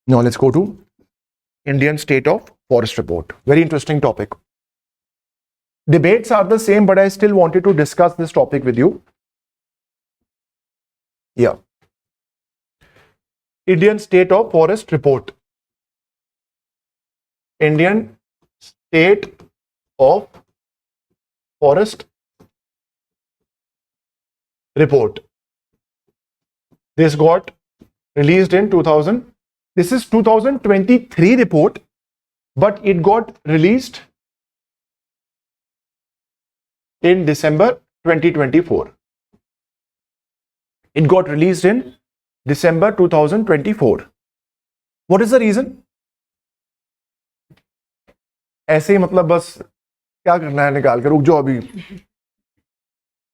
Now let's go to Indian State of Forest Report. Very interesting topic. Debates are the same, but I still wanted to discuss this topic with you. Yeah. Indian State of Forest Report. Indian State of Forest Report. This got released in 2000. This is 2023 report, but it got released in December 2024. It got released in December 2024. What is the reason? ऐसे ही मतलब बस क्या करना है निकाल कर रुक जाओ अभी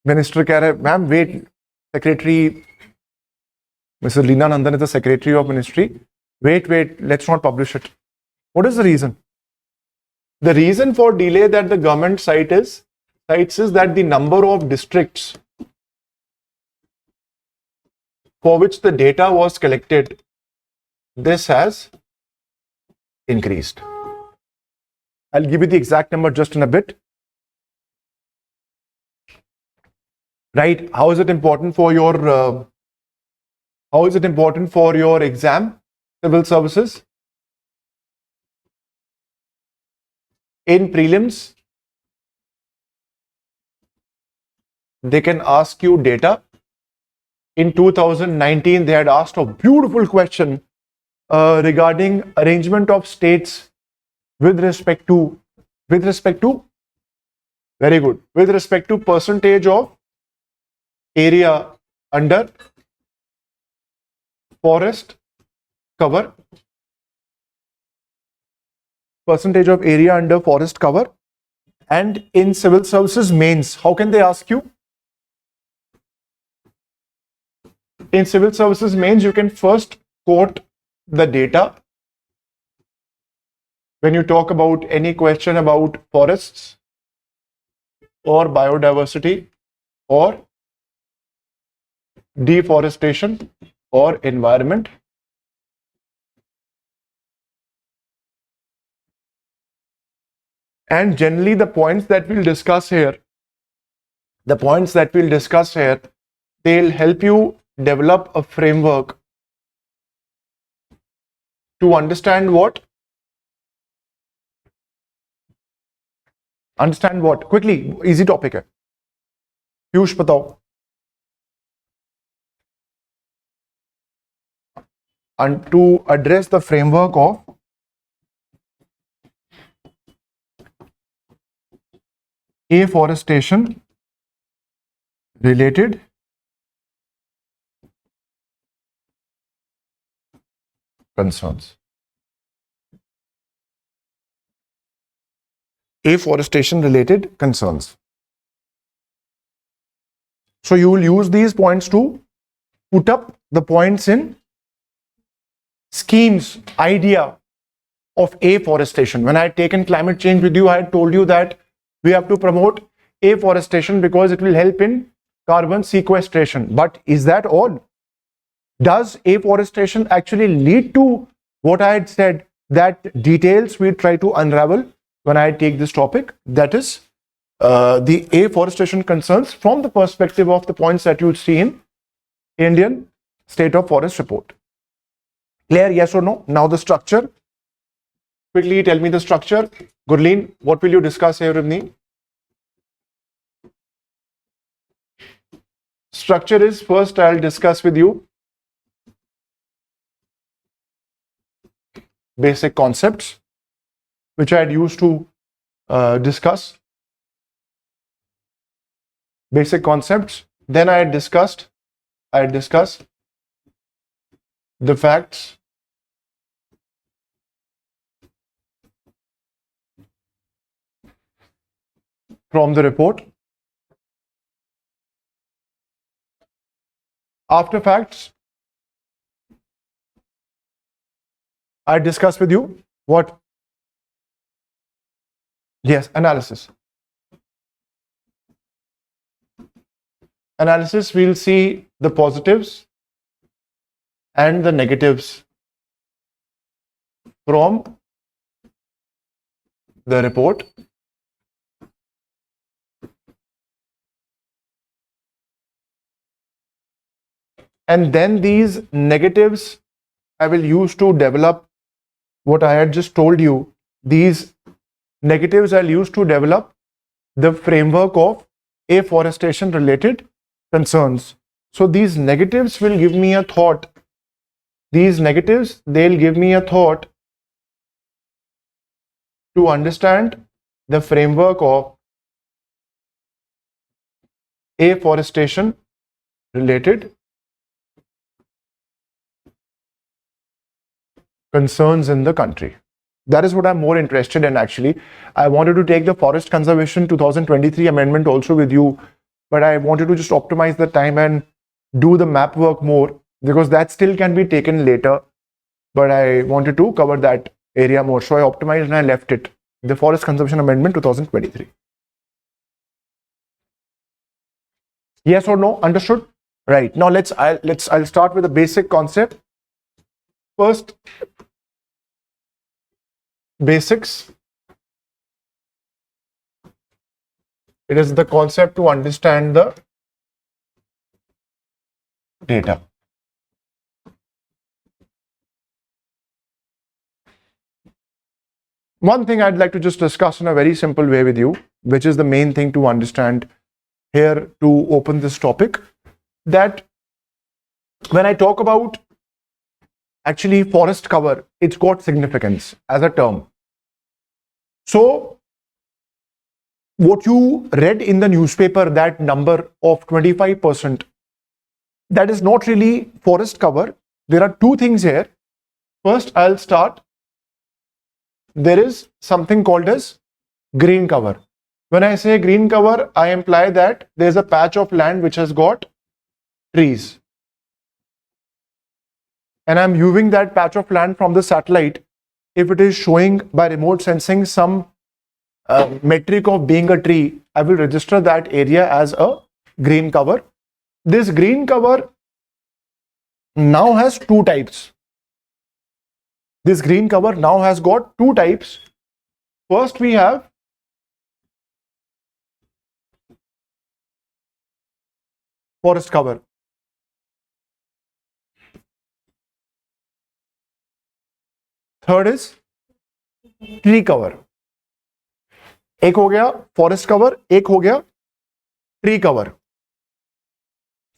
मिनिस्टर कह रहे ma'am wait secretary Mrs Leena Nandan is the secretary of ministry wait let's not publish it. What is the reason? The reason for delay that the government cites is that the number of districts for which the data was collected, this has increased. I'll give you the exact number just in a bit. Right? How is it important for your exam, civil services? In prelims, they can ask you data. In 2019, they had asked a beautiful question regarding arrangement of states with respect to very good, with respect to percentage of area under forest cover, percentage of area under forest cover. And in civil services mains, how can they ask you? In civil services mains, you can first quote the data when you talk about any question about forests or biodiversity or deforestation or environment. And generally the points that we'll discuss here, they'll help you develop a framework to understand what? Quickly, easy topic hai. Piyush batao. And to address the framework of afforestation related concerns. Afforestation related concerns. So you will use these points to put up the points in schemes, idea of afforestation. When I had taken climate change with you, I had told you that we have to promote afforestation because it will help in carbon sequestration. But is that all? Does afforestation actually lead to what I had said? That details we try to unravel when I take this topic. That is the afforestation concerns from the perspective of the points that you see in Indian State of Forest Report. Clear? Yes or no? Now the structure. Quickly tell me the structure. Gurleen, what will you discuss here with me? Structure is, first I'll discuss with you basic concepts which I had used to discuss. Basic concepts. Then I had discussed the facts, from the report. After facts, I discuss with you what? Yes, analysis. Analysis, we'll see the positives and the negatives from the report. And then these negatives I will use to develop what I had just told you. These negatives I'll use to develop the framework of afforestation related concerns. So these negatives will give me a thought. These negatives, they'll give me a thought to understand the framework of afforestation related concerns in the country. That is what I'm more interested in actually. I wanted to take the Forest Conservation 2023 amendment also with you, but I wanted to just optimize the time and do the map work more, because that still can be taken later, but I wanted to cover that area more. So I optimized and I left it, the Forest Conservation Amendment 2023. Yes or no? Understood? Right. Now I'll start with the basic concept. First, basics. It is the concept to understand the data. One thing I'd like to just discuss in a very simple way with you, which is the main thing to understand here to open this topic, that when I talk about actually forest cover, it's got significance as a term. So what you read in the newspaper, that number of 25%, that is not really forest cover. There are two things here. First, I'll start. There is something called as green cover. When I say green cover, I imply that there's a patch of land which has got trees. And I'm viewing that patch of land from the satellite. If it is showing by remote sensing some metric of being a tree, I will register that area as a green cover. This green cover now has two types. This green cover now has got two types. First, we have forest cover. Third is tree cover. एक हो गया forest cover, एक हो गया tree cover.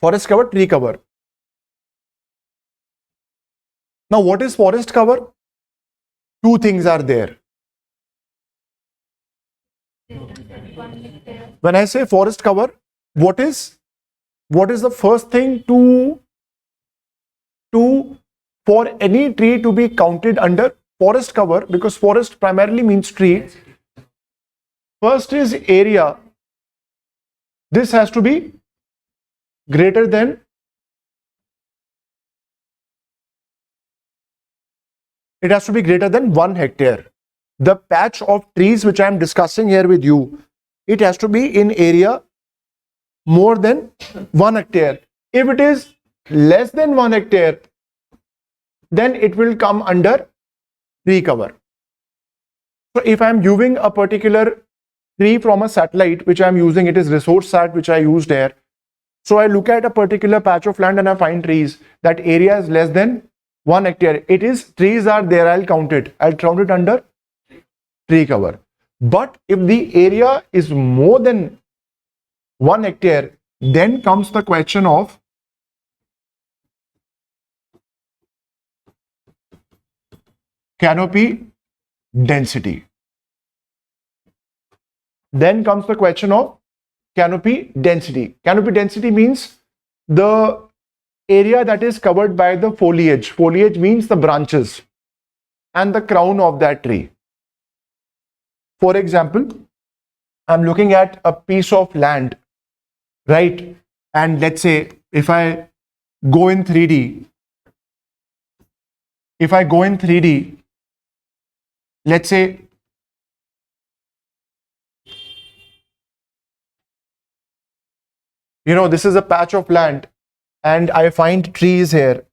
Forest cover, tree cover. Now, what is forest cover? Two things are there. When I say forest cover, what is the first thing to for any tree to be counted under forest cover, because forest primarily means tree. First is area. This has to be greater than 1 hectare. The patch of trees which I am discussing here with you, it has to be in area more than 1 hectare. If it is less than 1 hectare, then it will come under tree cover. So if I am viewing a particular tree from a satellite, which I am using, it is resource sat which I used here. So I look at a particular patch of land and I find trees. That area is less than 1 hectare. It is, trees are there, I'll count it. I'll count it under tree cover. But if the area is more than 1 hectare, then comes the question of canopy density. Then comes the question of canopy density. Canopy density means the area that is covered by the foliage. Foliage means the branches and the crown of that tree. For example, I'm looking at a piece of land, right? And let's say if I go in 3D, let's say this is a patch of land and I find trees here.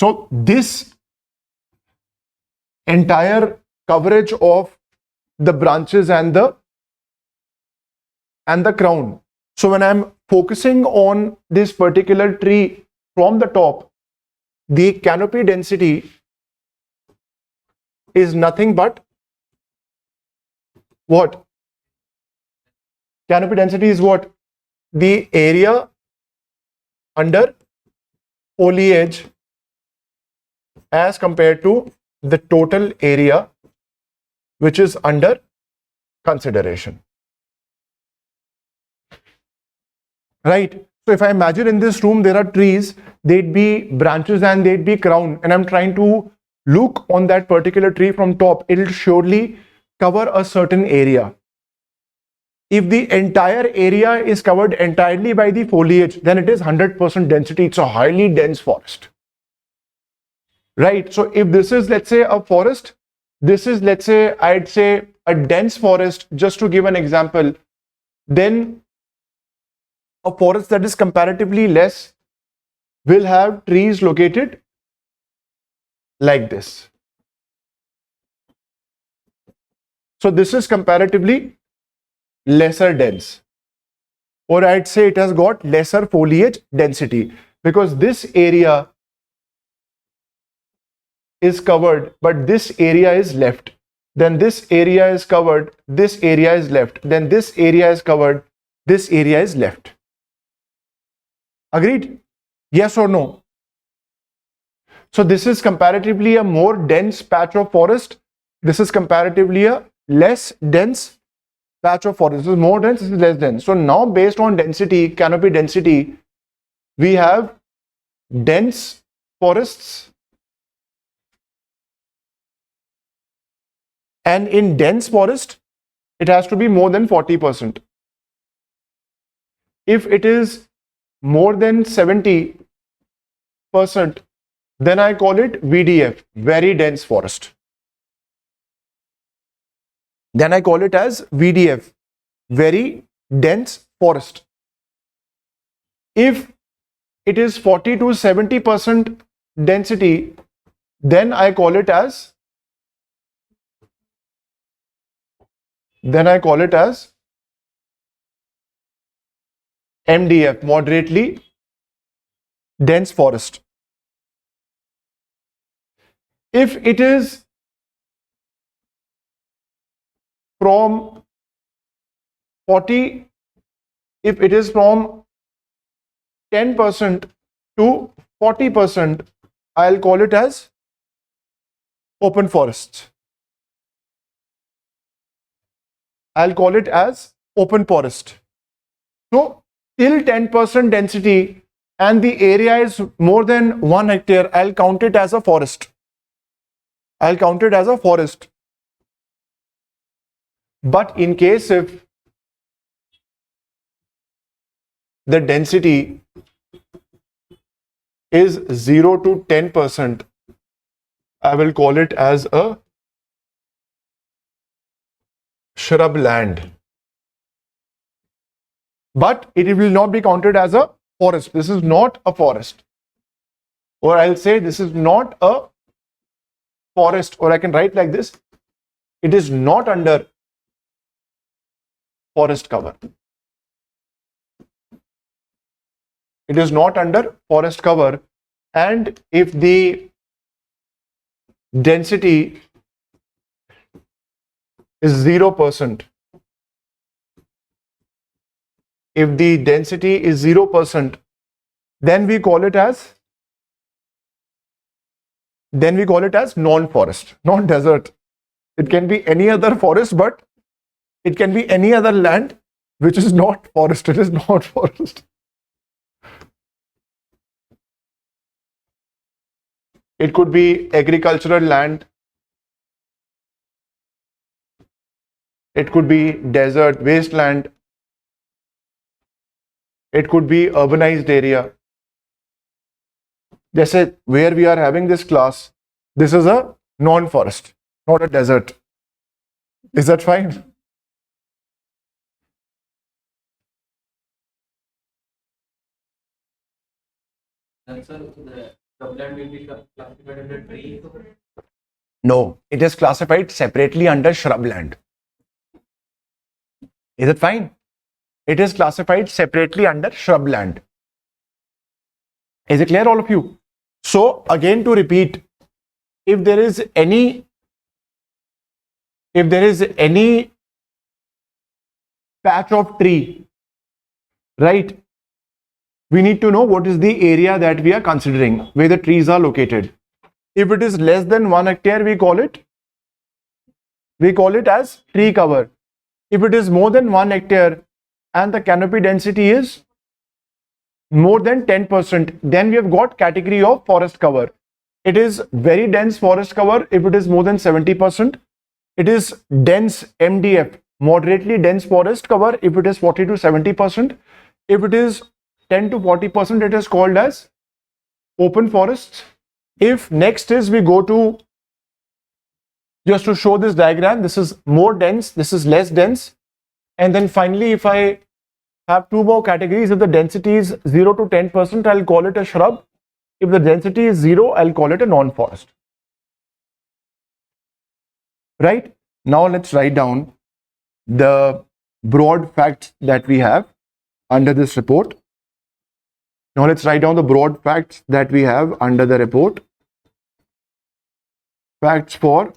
So this entire coverage of the branches and the crown. So when I'm focusing on this particular tree from the top, the canopy density is nothing but what? Canopy density is what? The area under foliage as compared to the total area which is under consideration. Right? So if I imagine in this room there are trees, they'd be branches and they'd be crown, and I'm trying to look on that particular tree from top, it'll surely cover a certain area. If the entire area is covered entirely by the foliage, then it is 100% density. It's a highly dense forest. Right? So if this is, let's say, a forest, this is, let's say, I'd say a dense forest, just to give an example, then a forest that is comparatively less will have trees located like this. So this is comparatively lesser dense, or I'd say it has got lesser foliage density, because this area is covered, but this area is left. Then this area is covered, this area is left. Then this area is covered, this area is left. Agreed? Yes or no? So this is comparatively a more dense patch of forest. This is comparatively a less dense patch of forest. This is more dense, this is less dense. So now based on density, canopy density, we have dense forests, and in dense forest, it has to be more than 40%. If it is more than 70%, then I call it VDF, very dense forest. Then I call it as VDF, very dense forest. If it is 40 to 70% density, then I call it as MDF, moderately dense forest. If it is from 10% to 40%, I'll call it as open forests. I'll call it as open forest. So till 10% density and the area is more than 1 hectare, I'll count it as a forest. I'll count it as a forest. But in case if the density is 0 to 10%, I will call it as a shrub land. But it will not be counted as a forest. This is not a forest. Or I'll say this is not a forest, or I can write like this: it is not under forest cover. It is not under forest cover. And if the density is 0%, if the density is 0%, then we call it as non-forest, not desert. It can be any other forest, but it can be any other land which is not forest. It is not forest. It could be agricultural land. It could be desert, wasteland. It could be urbanized area. Just where we are having this class, this is a non-forest, not a desert. Is that fine? And sir, the Shrubland will be classified under tree. No, it is classified separately under shrubland. Is it fine? It is classified separately under shrubland. Is it clear, all of you? So again, to repeat, if there is any patch of tree, right, we need to know what is the area that we are considering where the trees are located. If it is less than 1 hectare, we call it as tree cover. If it is more than 1 hectare and the canopy density is more than 10%, then we have got category of forest cover. It is very dense forest cover if it is more than 70%. It is dense MDF, moderately dense forest cover, if it is 40 to 70%. If it is 10 to 40%, it is called as open forests. If next is we go to, just to show this diagram, this is more dense, this is less dense. And then finally, if I have two more categories, if the density is 0 to 10%, I'll call it a shrub. If the density is 0, I'll call it a non-forest. Right? Now let's write down the broad facts that we have under this report. Now let's write down the broad facts that we have under the report. Facts for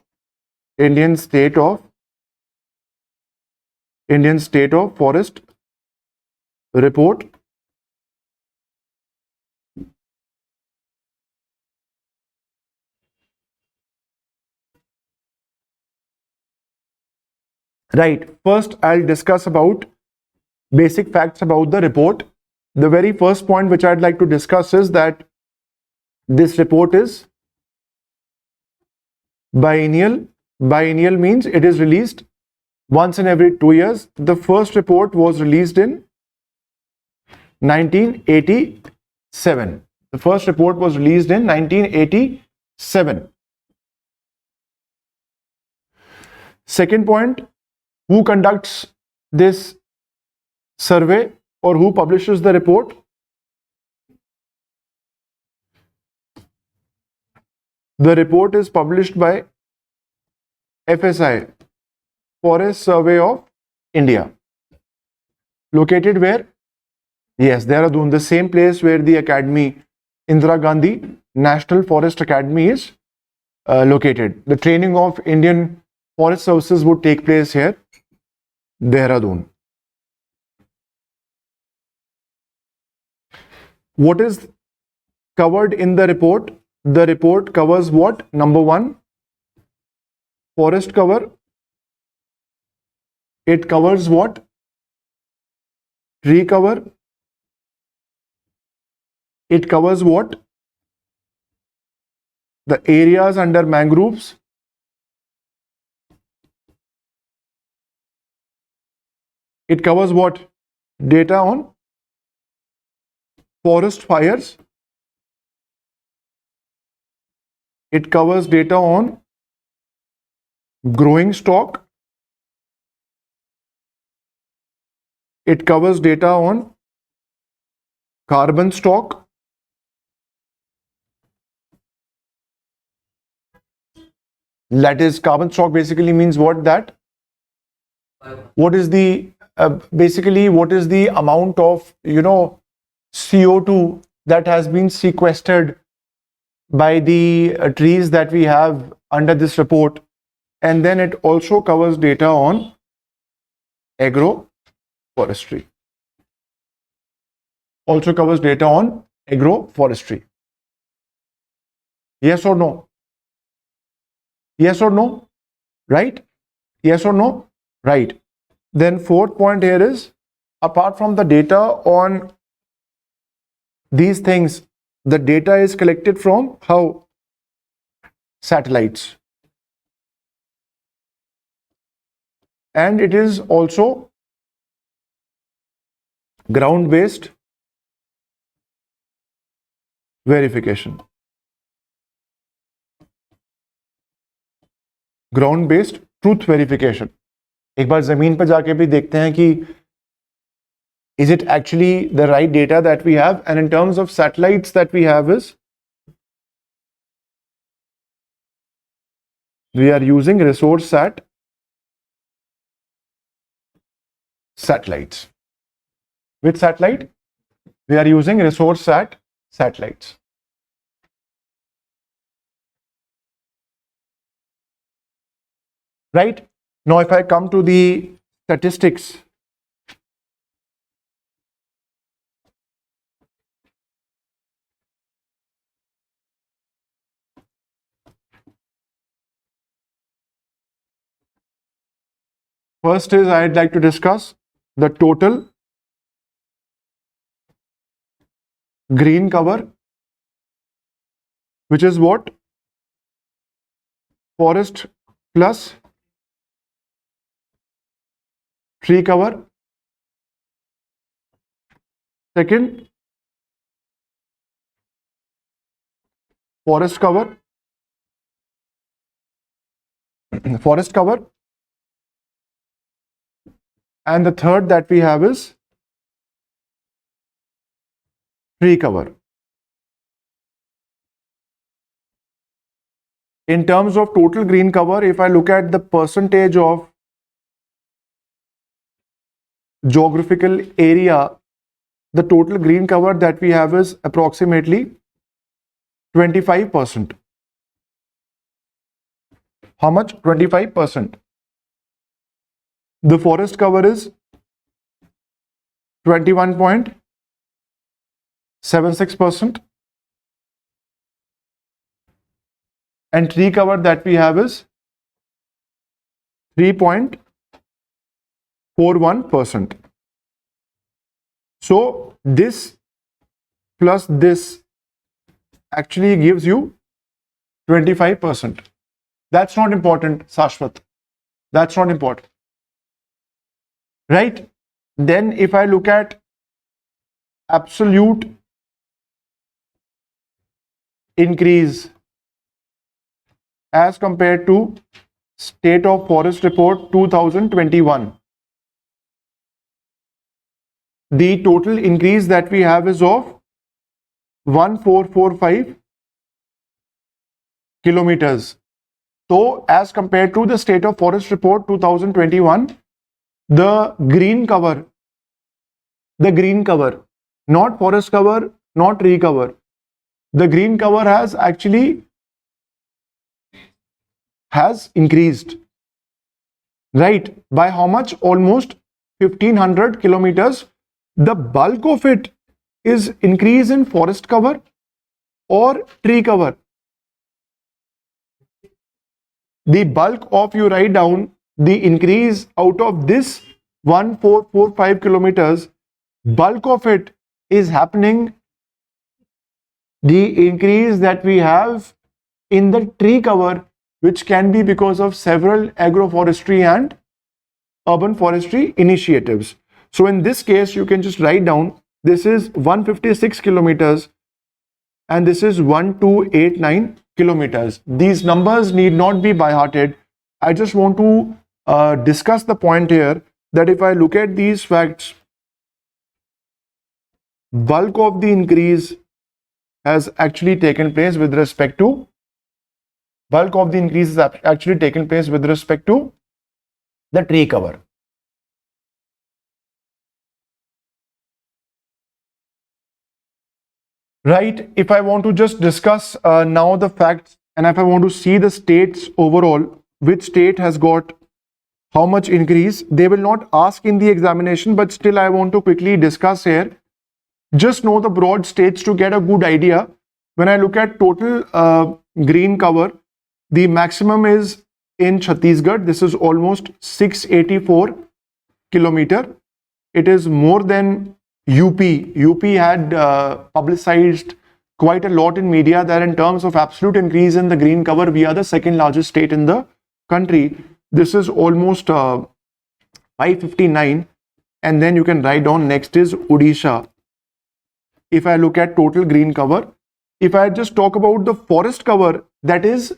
Indian state of forest report. Right. First, I'll discuss about basic facts about the report. The very first point which I'd like to discuss is that this report is biennial. Biennial means it is released once in every 2 years. The first report was released in 1987. The first report was released in 1987. Second point, who conducts this survey or who publishes the report? The report is published by FSI, Forest Survey of India. Located where? Yes, Dehradun, the same place where the academy, Indira Gandhi National Forest Academy, is located. The training of Indian Forest Services would take place here, Dehradun. What is covered in the report? The report covers what? Number one, forest cover. It covers what? Tree cover. It covers what? The areas under mangroves. It covers what? Data on forest fires. It covers data on growing stock. It covers data on carbon stock. That is, carbon stock basically means what? That what is the basically what is the amount of CO2 that has been sequestered by the trees that we have under this report. And then it also covers data on agroforestry. Also covers data on agroforestry. Yes or no? Yes or no? Right? Yes or no? Right. Then fourth point here is, apart from the data on these things, the data is collected from how? Satellites. And it is also ground-based verification. Ground-based truth verification. एक बार जमीन पर जाके भी देखते हैं कि is it actually the right data that we have, and in terms of satellites that we have is We are using resource satellites. Which satellite? We are using resource satellites. Right? Now, if I come to the statistics, first is I'd like to discuss the total green cover, which is what? Forest plus tree cover. Second, forest cover. Forest cover. And the third that we have is tree cover. In terms of total green cover, if I look at the percentage of geographical area, the total green cover that we have is approximately 25%. How much? 25%. The forest cover is 21.76%. And tree cover that we have is 3.41%. So this plus this actually gives you 25%. That's not important, Sashwat. That's not important. Right? Then if I look at absolute increase as compared to State of Forest Report 2021, the total increase that we have is of 1445 kilometers. So as compared to the State of Forest Report 2021, the green cover, not forest cover, not tree cover, the green cover has increased, right? By how much? Almost 1500 kilometers. The bulk of it is increase in forest cover or tree cover. The bulk of, you write down the increase out of this 1445 kilometers, bulk of it is happening, the increase that we have in the tree cover, which can be because of several agroforestry and urban forestry initiatives. So in this case, you can just write down, this is 156 kilometers and this is 1289 kilometers. These numbers need not be by-hearted. I just want to discuss the point here that if I look at these facts, bulk of the increase has actually taken place with respect to the tree cover. Right? If I want to just discuss now the facts, and if I want to see the states overall, which state has got how much increase, they will not ask in the examination, but still I want to quickly discuss here. Just know the broad states to get a good idea. When I look at total green cover, the maximum is in Chhattisgarh. This is almost 684 kilometer. It is more than UP. UP had publicized quite a lot in media that in terms of absolute increase in the green cover, we are the second largest state in the country. This is almost 559. And then you can write down next is Odisha. If I look at total green cover, if I just talk about the forest cover, that is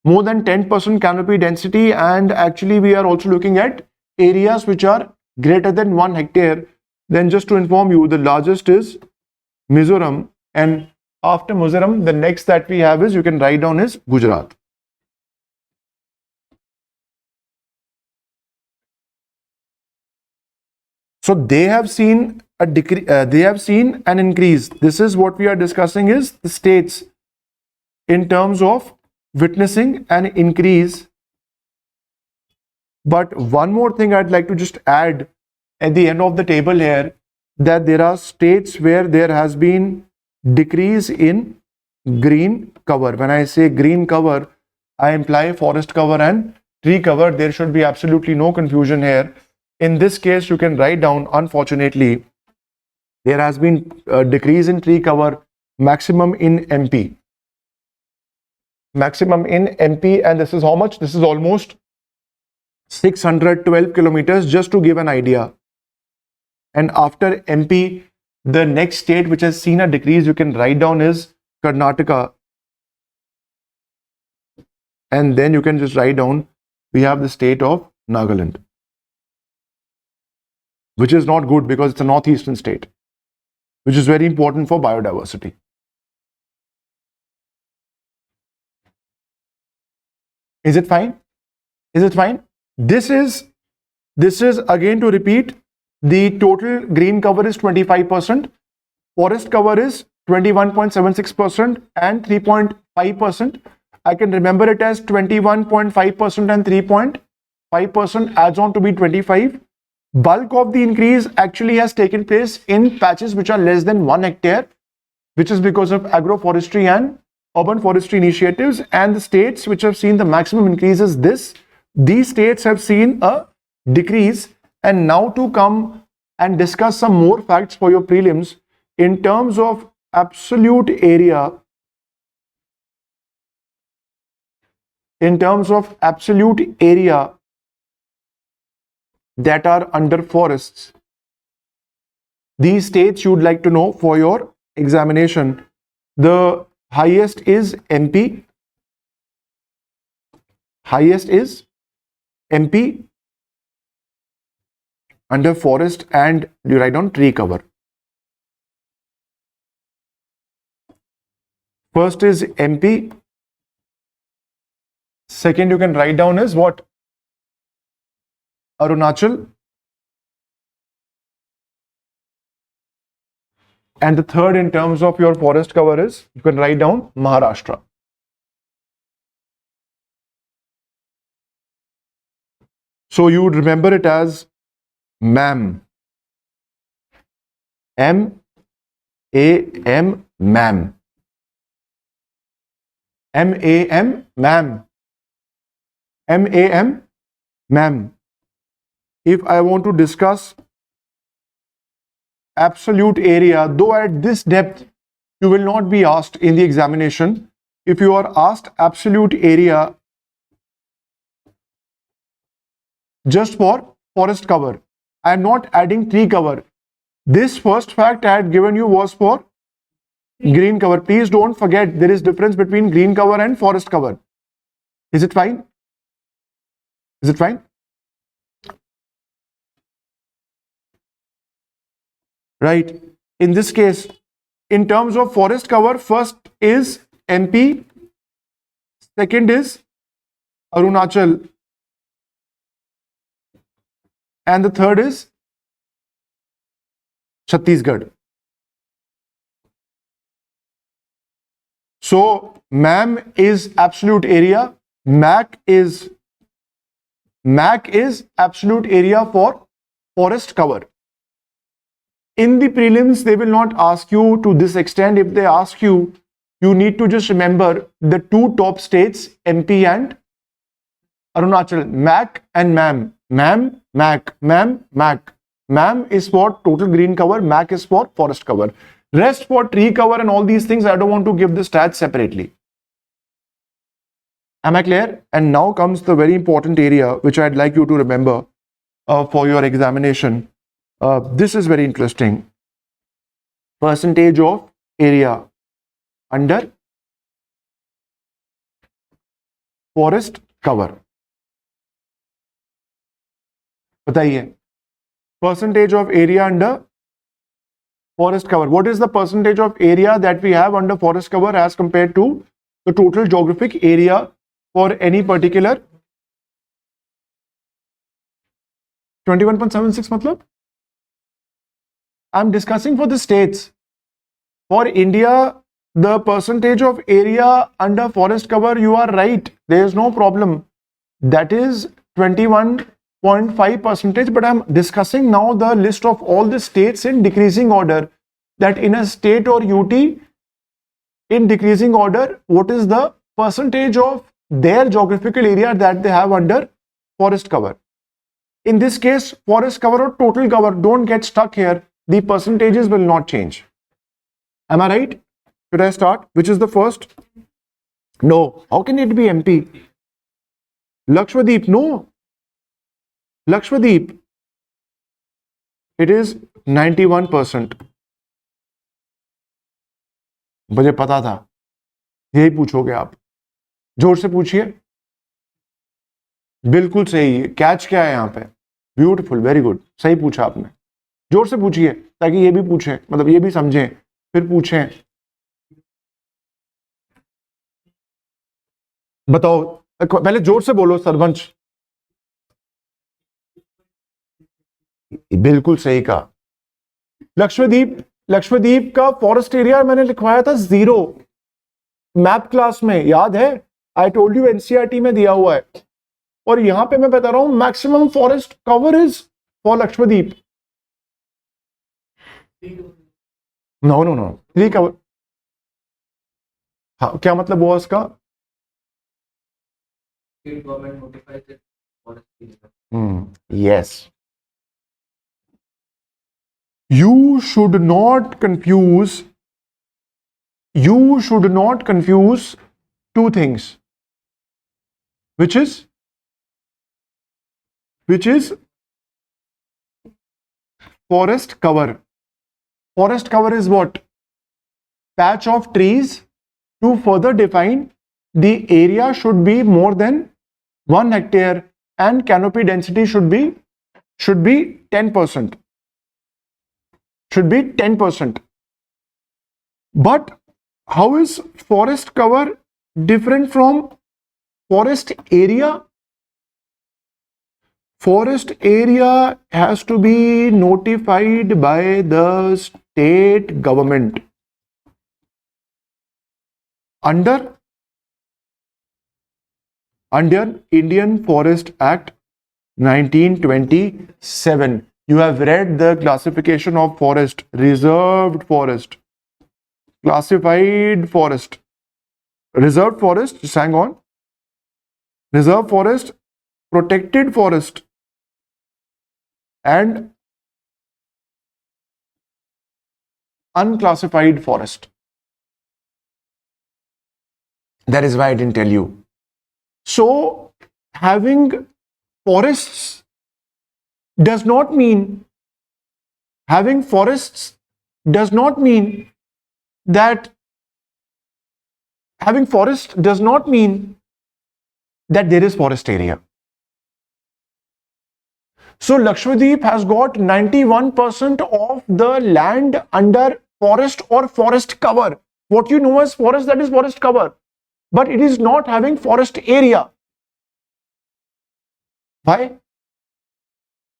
more than 10% canopy density, and actually we are also looking at areas which are greater than 1 hectare. Then just to inform you, the largest is Mizoram, and after Mizoram, the next that we have is, you can write down, is Gujarat. So they have seen a decrease. They have seen an increase. This is what we are discussing: is the states in terms of witnessing an increase. But one more thing I'd like to just add at the end of the table here, that there are states where there has been decrease in green cover. When I say green cover, I imply forest cover and tree cover. There should be absolutely no confusion here. In this case, you can write down, unfortunately, there has been a decrease in tree cover, maximum in MP. Maximum in MP, and this is how much? This is almost 612 kilometers, just to give an idea. And after MP, the next state which has seen a decrease, you can write down, is Karnataka. And then you can just write down, we have the state of Nagaland, which is not good because it's a northeastern state, which is very important for biodiversity. Is it fine? Is it fine? This is again, to repeat, the total green cover is 25%, forest cover is 21.76% and 3.5%. I can remember it as 21.5% and 3.5% adds on to be 25. Bulk of the increase actually has taken place in patches which are less than 1 hectare, which is because of agroforestry and urban forestry initiatives. And the states which have seen the maximum increase is this. These states have seen a decrease. And now to come and discuss some more facts for your prelims in terms of absolute area. In terms of absolute area that are under forests, these states you would like to know for your examination. The highest is MP. Highest is MP under forest, and you write down tree cover. First is MP. Second you can write down is what? Arunachal. And the third in terms of your forest cover is, you can write down Maharashtra. So you would remember it as MAM. M-A-M, MAM. M-A-M, MAM. M-A-M, MAM. If I want to discuss absolute area, though at this depth you will not be asked in the examination, if you are asked absolute area just for forest cover, I am not adding tree cover. This first fact I had given you was for green cover. Please don't forget there is difference between green cover and forest cover. Is it fine? Is it fine? Right. In this case, in terms of forest cover, first is MP, second is Arunachal, and the third is Chhattisgarh. So MAM is absolute area, MAC is absolute area for forest cover. In the prelims, they will not ask you to this extent. If they ask you, you need to just remember the two top states, MP and Arunachal, MAC and MAM. MAM, MAC, MAM, MAC. MAM is for total green cover, MAC is for forest cover. Rest for tree cover and all these things, I don't want to give the stats separately. Am I clear? And now comes the very important area which I'd like you to remember for your examination. This is very interesting. Percentage of area under forest cover. बताइए, percentage of area under forest cover. What is the percentage of area that we have under forest cover as compared to the total geographic area for any particular? 21.76 मतलब I'm discussing for the states. For India, the percentage of area under forest cover, you are right. There is no problem. That is 21.5%. But I'm discussing now the list of all the states in decreasing order. That in a state or UT, in decreasing order, what is the percentage of their geographical area that they have under forest cover? In this case, forest cover or total cover, don't get stuck here. The percentages will not change. Am I right? Should I start? Which is the first? No. How can it be MP? Lakshadweep, no. Lakshadweep. It is 91%. मुझे पता था यही पूछोगे आप. जोर से पूछिए. बिल्कुल सही है. कैच क्या है यहाँ पे? Beautiful, very good. सही पूछा आपने. जोर से पूछिए ताकि ये भी पूछें, मतलब ये भी समझें, फिर पूछें. बताओ, पहले जोर से बोलो सरपंच. बिल्कुल सही कहा. लक्षद्वीप का फॉरेस्ट एरिया मैंने लिखवाया था 0 मैप क्लास में, याद है? आई टोल्ड यू एनसीईआरटी में दिया हुआ है. और यहां पे मैं बता रहा हूं maximum forest cover is for Lakshadweep. No 3 cover. हाँ, क्या मतलब हुआ उसका? Yes. You should not confuse two things, which is forest cover. Forest cover is what? Patch of trees. To further define, the area should be more than 1 hectare and canopy density should be 10%. Should be 10%. But how is forest cover different from forest area? Forest area has to be notified by the state government under Indian Forest Act 1927. You have read the classification of forest: reserved forest, classified forest, reserved forest, just hang on, reserved forest, protected forest, and unclassified forest. That is why I didn't tell you. So, having forests does not mean that having forest does not mean that there is forest area. So Lakshadweep has got 91% of the land under forest or forest cover. What you know as forest, that is forest cover, but it is not having forest area. Why?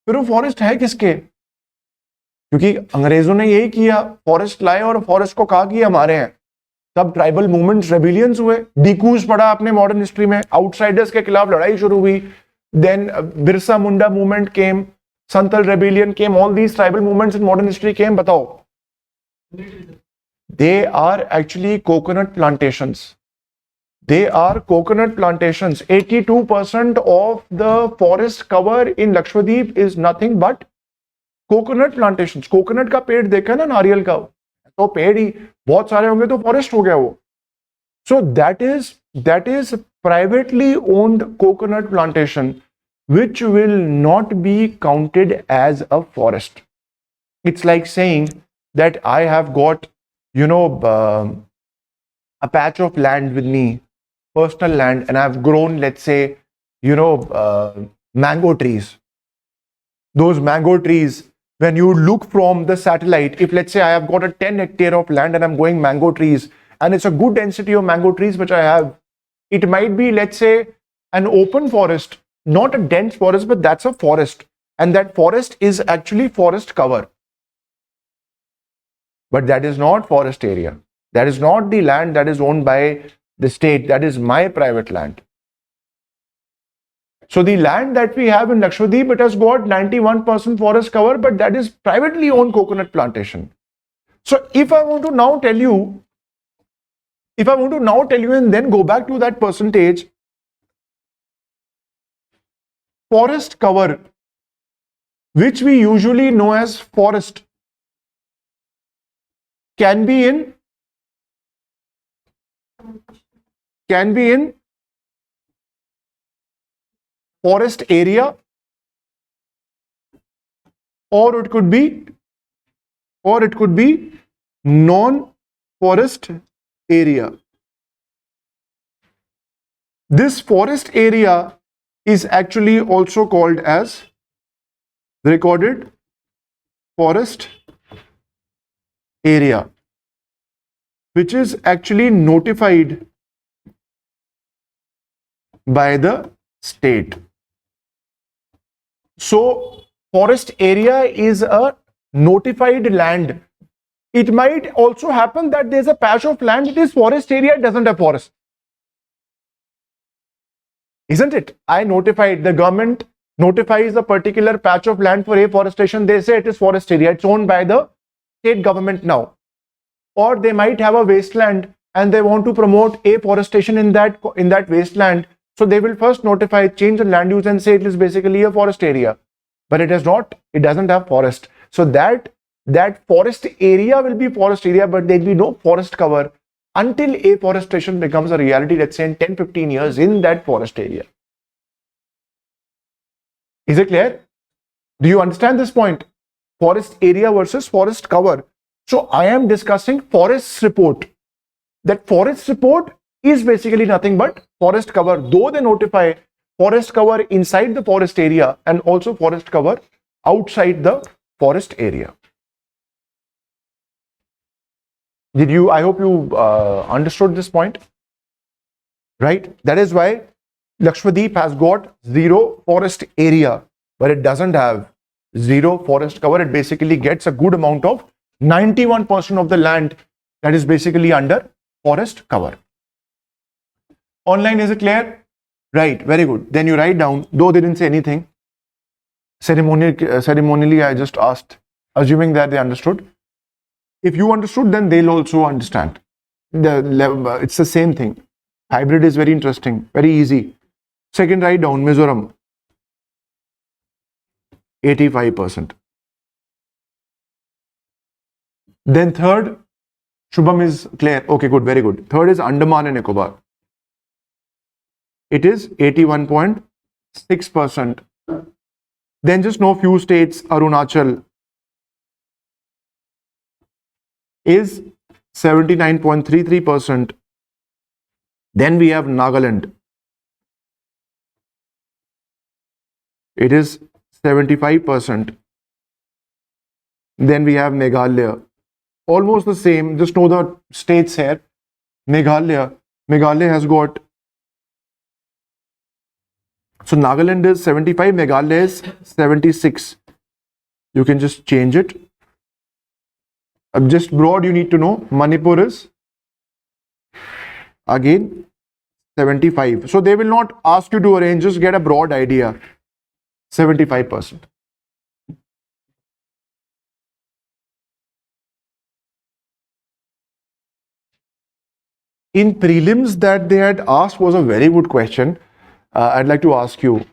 फिर वो forest है किसके? क्योंकि अंग्रेजों ने यही किया, forest लाए और फॉरेस्ट को कहा कि हमारे हैं. तब ट्राइबल मूवमेंट्स, रेबिलियंस हुए, डीकूज पढ़ा आपने मॉडर्न हिस्ट्री में, आउटसाइडर्स के खिलाफ लड़ाई शुरू हुई. Then Birsa Munda movement came, Santhal rebellion came, all these tribal movements in modern history came. बताओ, they are actually coconut plantations. They are coconut plantations. 82% of the forest cover in Lakshadweep is nothing but coconut plantations. Coconut का पेड़ देखा ना, नारियल का, तो पेड़ ही बहुत सारे होंगे तो फॉरेस्ट हो गया वो. So that is privately owned coconut plantation which will not be counted as a forest. It's like saying that I have got, a patch of land with me, personal land, and I've grown, let's say, mango trees. Those mango trees, when you look from the satellite, if let's say I have got a 10 hectare of land and I'm growing mango trees, and it's a good density of mango trees which I have, it might be, let's say, an open forest, not a dense forest, but that's a forest, and that forest is actually forest cover. but that is not forest area. That is not the land that is owned by the state. That is my private land. So the land that we have in Lakshadweep, it has got 91% forest cover, but that is privately owned coconut plantation. So if I want to now tell you, and then go back to that percentage, forest cover, which we usually know as forest, can be in forest area, or it could be non-forest area. This forest area is actually also called as recorded forest area, which is actually notified by the state. So forest area is a notified land. It might also happen that there's a patch of land, it is forest area, it doesn't have forest. Isn't it? I notified, the government notifies a particular patch of land for afforestation, they say it is forest area, it's owned by the state government now. Or they might have a wasteland and they want to promote afforestation in that wasteland. So they will first notify, change the land use and say it is basically a forest area. But it is not, it doesn't have forest. So that forest area will be forest area, but there will be no forest cover until afforestation becomes a reality, let's say in 10-15 years in that forest area. Is it clear? Do you understand this point? Forest area versus forest cover. So I am discussing forest report. That forest report is basically nothing but forest cover, though they notify forest cover inside the forest area and also forest cover outside the forest area. I hope you understood this point, right? That is why Lakshadweep has got zero forest area, but it doesn't have zero forest cover. It basically gets a good amount of 91% of the land that is basically under forest cover. Online, is it clear? Right, very good. Then you write down, though they didn't say anything. Ceremonially, I just asked, assuming that they understood. If you understood, then they'll also understand. It's the same thing. Hybrid is very interesting, very easy. Second, write down Mizoram, 85%. Then third, Shubham is clear. Okay, good, very good. Third is Andaman and Nicobar. It is 81.6%. Then just know few states, Arunachal is 79.33%. Then we have Nagaland. It is 75%. Then we have Meghalaya. Almost the same, just know the states here. Meghalaya has got, so Nagaland is 75, Meghalaya is 76. You can just change it. Just broad you need to know. Manipur is again 75. So they will not ask you to arrange, just get a broad idea. 75%. In prelims that they had asked was a very good question. I'd like to ask you.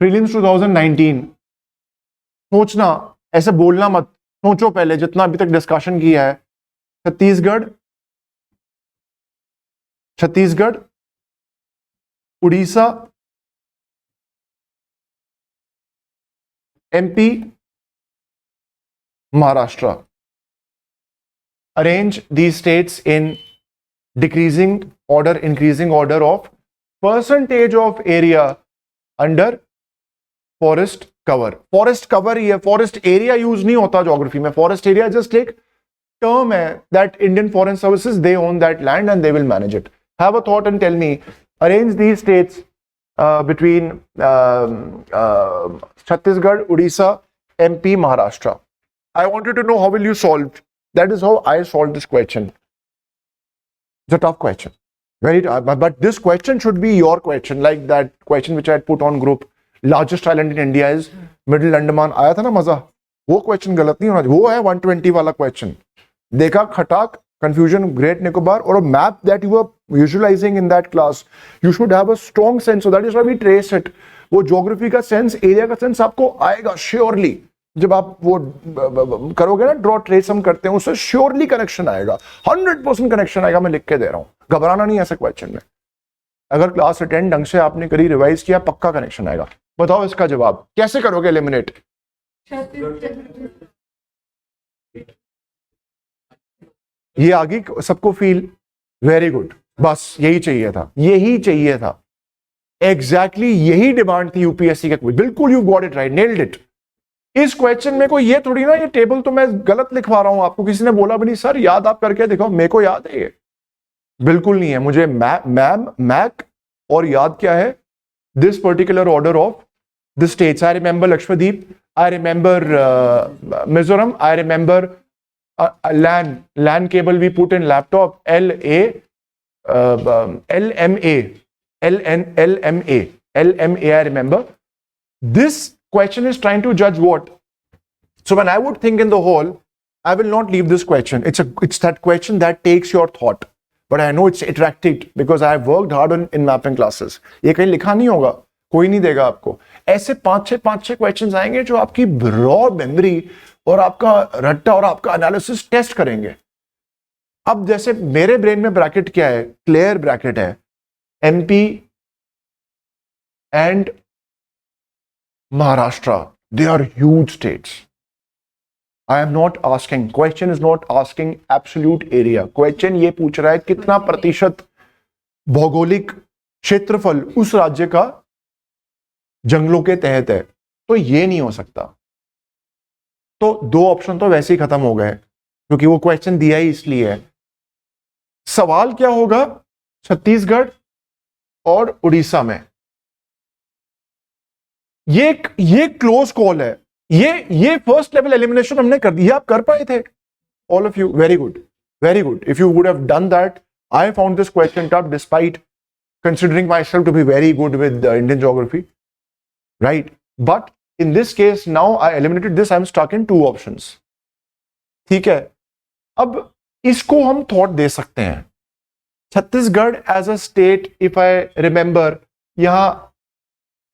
Prelims 2019. सोचना, ऐसे बोलना मत, सोचो पहले जितना अभी तक discussion किया है. Chhattisgarh, Orissa, MP, Maharashtra. Arrange these states in decreasing order, increasing order of percentage of area under forest cover. Forest cover ये forest area use नहीं होता geography में. Forest area just एक term है that Indian Foreign Services, they own that land and they will manage it. Have a thought and tell me, arrange these states between Chhattisgarh, Odisha, MP, Maharashtra. I wanted to know how will you solve. That is how I solved this question. It's a tough question. Very tough. But this question should be your question, like that question which I had put on group. Largest island in India is Middle Andaman. आया था ना मजा. वो question गलत नहीं होना चाहिए. वो है 120 वाला क्वेश्चन. देखा खटाक, confusion, Great Nicobar, or a map that you were visualizing in that class. You should have a strong sense. So that is why we trace it. वो ज्योग्राफी का सेंस, एरिया का सेंस आपको आएगा surely. जब आप वो करोगे ना, ड्रॉ ट्रेस हम करते हैं, उससे श्योरली कनेक्शन आएगा. 100% कनेक्शन आएगा. मैं लिख के दे रहा हूं. घबराना नहीं ऐसे क्वेश्चन में. अगर क्लास अटेंड ढंग से आपने करी, रिवाइज किया, पक्का कनेक्शन आएगा. बताओ इसका जवाब कैसे करोगे एलिमिनेट. ये आगे सबको फील. Very good. बस यही चाहिए था, यही चाहिए था. एग्जैक्टली यही डिमांड थी यूपीएससी का. बिल्कुल, you got it right, nailed it. इस क्वेश्चन में कोई ये थोड़ी ना, ये टेबल तो मैं गलत लिखवा रहा हूं आपको. किसी ने बोला भी नहीं सर याद आप करके दिखाओ. मेरे को याद है ये. बिल्कुल नहीं है. मुझे मैम मैक और याद क्या है, this particular order of the states. I remember Lakshadweep, I remember Mizoram, I remember LAN cable we put in laptop, LMA, I remember. This question is trying to judge what? So when I would think in the whole, I will not leave this question. It's that question that takes your thought. But I know it's attractive because I have worked hard in mapping classes. ये कहीं लिखा नहीं होगा, कोई नहीं देगा आपको. ऐसे पांच छह क्वेश्चंस आएंगे जो आपकी रॉ मेमोरी और आपका रट्टा और आपका एनालिसिस टेस्ट करेंगे. अब जैसे मेरे ब्रेन में ब्रैकेट क्या है, क्लियर ब्रैकेट है, MP and Maharashtra, they are huge states. I am not asking, question is not asking absolute area. Question ये पूछ रहा है कितना प्रतिशत भौगोलिक क्षेत्रफल उस राज्य का जंगलों के तहत है. तो ये नहीं हो सकता. तो दो ऑप्शन तो वैसे ही खत्म हो गए क्योंकि वो क्वेश्चन दिया ही इसलिए है. सवाल क्या होगा, छत्तीसगढ़ और उड़ीसा में. ये क्लोज कॉल है. ये फर्स्ट लेवल एलिमिनेशन हमने कर दी. आप कर पाए थे all of you. Very good, very good. If you would have done that, I found this question tough despite considering myself to be very good with Indian geography, right? But in this case, now I eliminated this. I'm stuck in two options. ठीक है. अब इसको हम thought दे सकते हैं. Chhattisgarh as a state, if I remember, यहां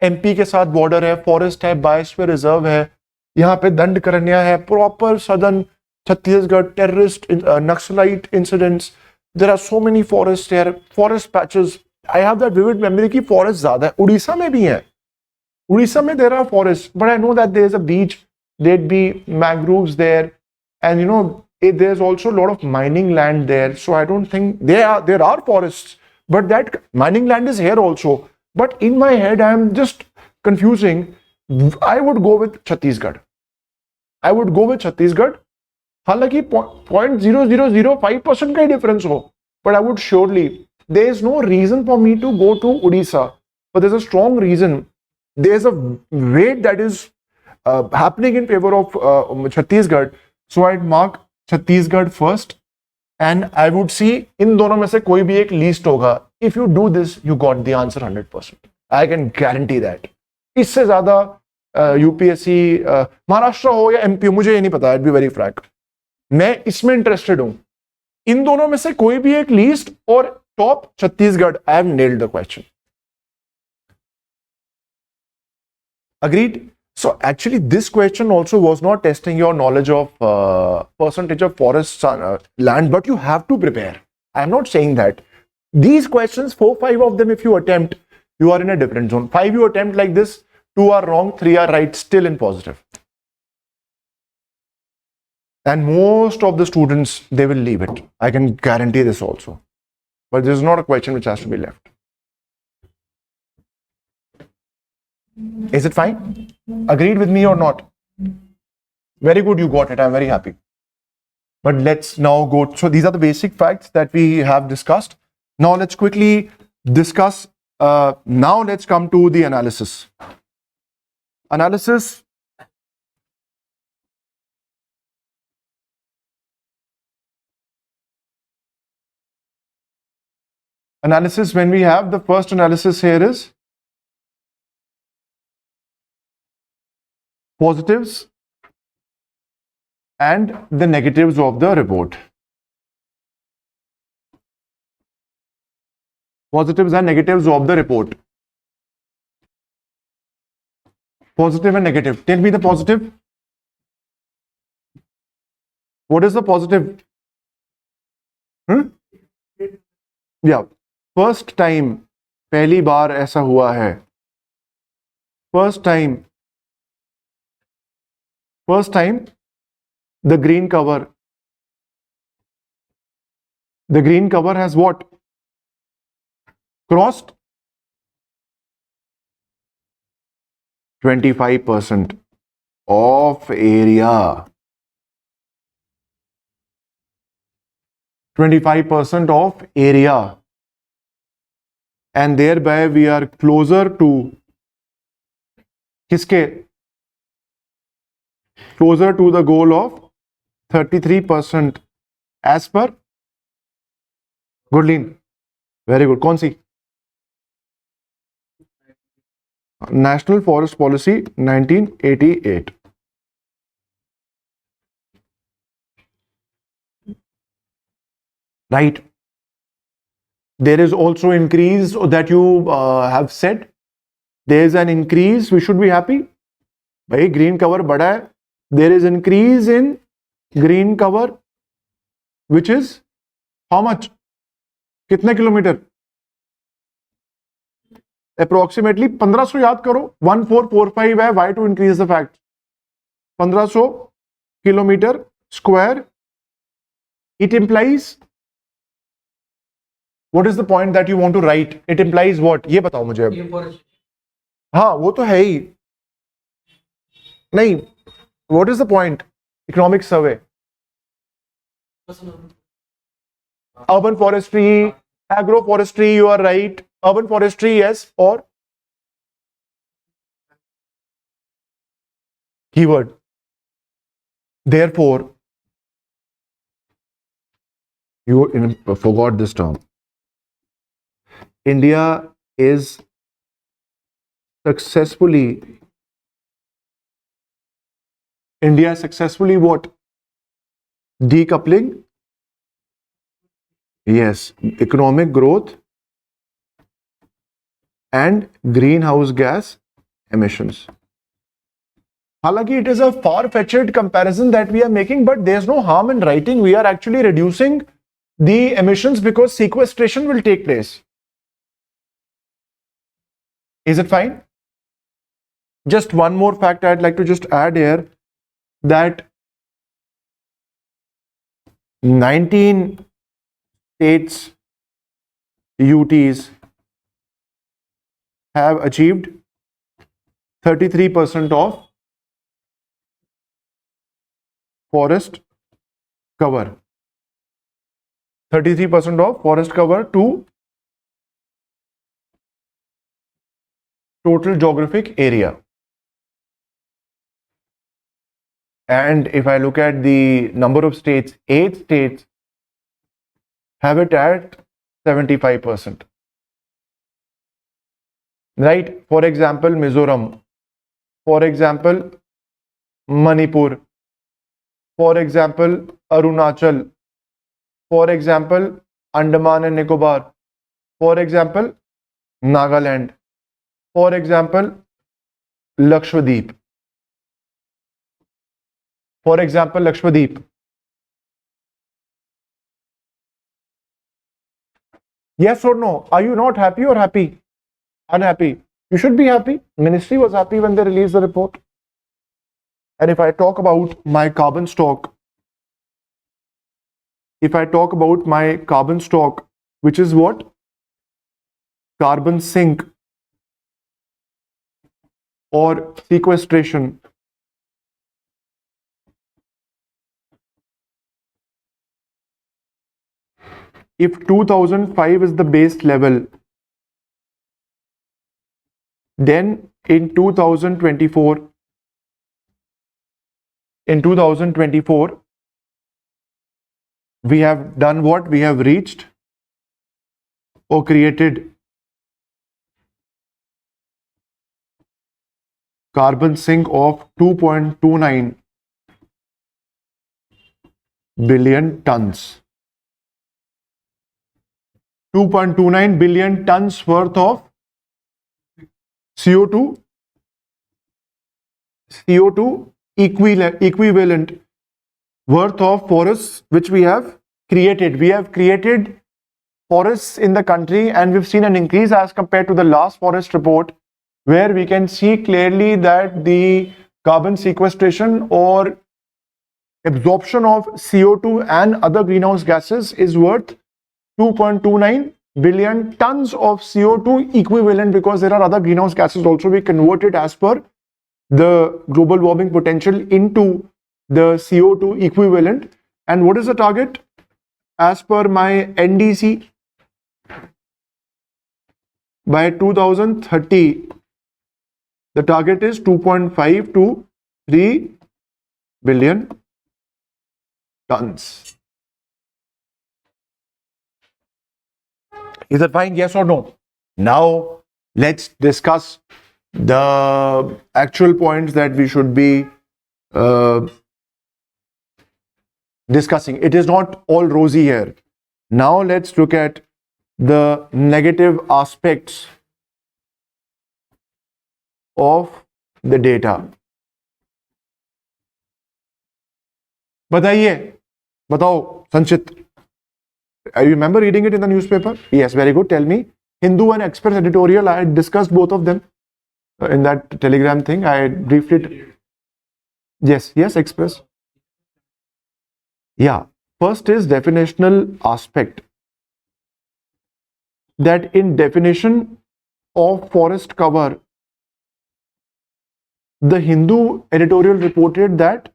MP के साथ बॉर्डर है, फॉरेस्ट है, बायोस्फीयर रिजर्व है, यहाँ पे दंडकरण्या है, proper southern Chhattisgarh, terrorist naxalite incidents. There are so many forest here, forest patches. I have that vivid memory की फॉरेस्ट ज्यादा है. उड़ीसा में भी है. उड़ीसा में there are forest, but I know that there is a beach, there be mangroves there, and you know there is also a lot of mining land there. So I don't think there are forests, but that mining land is here also. But in my head I am just confusing. I would go with Chhattisgarh. I would go with Chhattisgarh. हालांकि 0.0005% का ही difference हो, but I would surely. There is no reason for me to go to Odisha, but there's a strong reason. There's a weight that is happening in favor of Chhattisgarh. So I'd mark Chhattisgarh first and I would see in दोनों में से कोई भी एक least होगा. If you do this you got the answer 100%. I can guarantee that. इससे ज्यादा UPSC Maharashtra हो या एमपी, मुझे ये नहीं पता. आई बी वेरी फ्रैंक, मैं इसमें इंटरेस्टेड हूं. इन दोनों में से कोई भी एक लीस्ट और top Chhattisgarh. I have nailed the question. Agreed. So actually this question also was not testing your knowledge of percentage of forest land, but you have to prepare. I am not saying that. These questions, 4-5 of them, if you attempt, you are in a different zone. 5 you attempt like this, 2 are wrong, 3 are right, still in positive. And most of the students, they will leave it. I can guarantee this also. But this is not a question which has to be left. Is it fine? Agreed with me or not? Very good, you got it. I'm very happy. But let's now go. So these are the basic facts that we have discussed. Now let's quickly discuss. Now let's come to the analysis. Analysis. Analysis, when we have the first analysis here is positives and the negatives of the report. Positives and negatives of the report. Positive and negative. Tell me the positive. What is the positive? Yeah. First time, पहली बार ऐसा हुआ है. First time, the green cover has what? Crossed 25% of area. 25% of area. And thereby we are closer to किसके? Closer to the goal of 33% as per Goodlin. Very good. कौन सी? National Forest Policy 1988. Right. There is also increase that you have said. There is an increase. We should be happy. भाई green cover बढ़ा है. There is increase in green cover, which is how much? कितने kilometre? Approximately 1500 याद करो. 1445 है. Why to increase the fact? 1500 kilometre square. It implies. What is the point that you want to write? It implies what? ये बताओ मुझे अब. हाँ वो तो है ही. नहीं. What is the point? Economic survey. Urban forestry, agroforestry, you are right. Urban forestry, yes, or keyword. Therefore, you forgot this term. India is successfully what? Decoupling. Yes, economic growth and greenhouse gas emissions. हालांकि it is a far-fetched comparison that we are making, but there's no harm in writing. We are actually reducing the emissions because sequestration will take place. Is it fine? Just one more fact I'd like to just add here, that 19 states, UTs, have achieved 33% of forest cover. 33% of forest cover to total geographic area. And if I look at the number of states, 8 states have it at 75%. Right? For example, Mizoram. For example, Manipur. For example, Arunachal. For example, Andaman and Nicobar. For example, Nagaland. For example, Lakshadweep. For example, Lakshadweep. Yes or no? Are you not happy or happy? Unhappy? You should be happy. Ministry was happy when they released the report. And if I talk about my carbon stock, which is what? Carbon sink or sequestration. If 2005 is the base level, then in 2024, we have done what? We have reached or created carbon sink of 2.29 billion tons. 2.29 billion tons worth of CO2 equivalent worth of forests which we have created. We have created forests in the country, and we've seen an increase as compared to the last forest report, where we can see clearly that the carbon sequestration or absorption of CO2 and other greenhouse gases is worth 2.29 billion tons of CO2 equivalent, because there are other greenhouse gases also we converted as per the global warming potential into the CO2 equivalent. And what is the target? As per my NDC, by 2030, the target is 2.5 to 3 billion tons. Is that fine? Yes or no? Now, let's discuss the actual points that we should be discussing. It is not all rosy here. Now, let's look at the negative aspects of the data. Batao, Sanchit. I remember reading it in the newspaper. Yes, very good. Tell me. Hindu and Express editorial, I discussed both of them in that Telegram thing. I briefly. Yes, Express. Yeah. First is definitional aspect. That in definition of forest cover, the Hindu editorial reported that